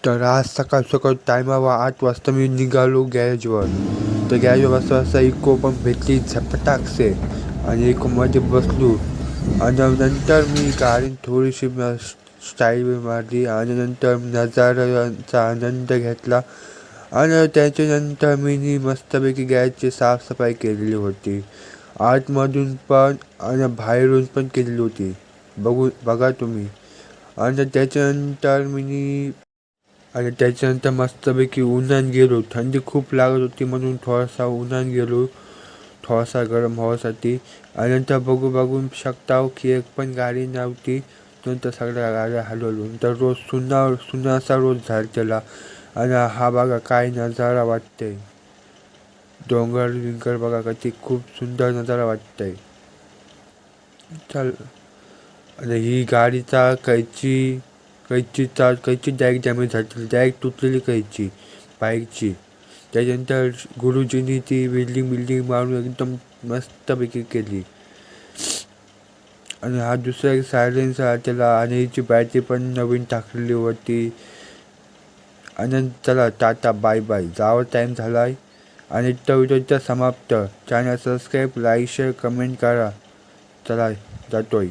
तर आज सकाळ सकाळ टायमावर 8 वाजता मी निघालो गॅरेजवर. तर गॅरेजवर वाजता इको पण भेटली झपटाकसे आणि इकोमध्ये बसलो. आणि नंतर मी गाडी थोडीशी स्टाईल मारली आणि नंतर नजाऱ्याचा आनंद घेतला. आणि त्याच्यानंतर मी मस्तपैकी गॅरेजची साफसफाई केलेली होती, आतमधून पण आणि बाहेरून पण केलेली होती. बघा तुम्ही. आणि त्याच्यानंतर मस्तपैकी उन्हात गेलो. थंडी खूप लागत होती म्हणून थोडासा उन्हात गेलो, थोडासा गरम व्हावासाठी. आणि नंतर बघून शकता की एक पण गाडी नव्हती. नंतर सगळ्या गाड्या हलवलो. नंतर रोज सुनासा रोज झाला. आणि हा बघा काय नजारा वाटतंय, डोंगर विंगर बघा कधी खूप सुंदर नजारा वाटतंय. चल. आणि ही गाडीचा कैची डायरेक्ट डॅमेज झाली, डायरेक्ट तुटलेली कैची बाईकची. त्याच्यानंतर गुरुजींनी ती बिल्डिंग मारून एकदम मस्तपैकी केली. आणि हा दुसरा एक सायलेन्सर त्याला, आणि हिची बॅटरी पण नवीन टाकलेली होती. आणि चला टाटा बाय बाय, जावं टाईम झाला आहे. आणि तो व्हिडिओचा समाप्त. Channel subscribe, like, share, comment करा. चला जातोय.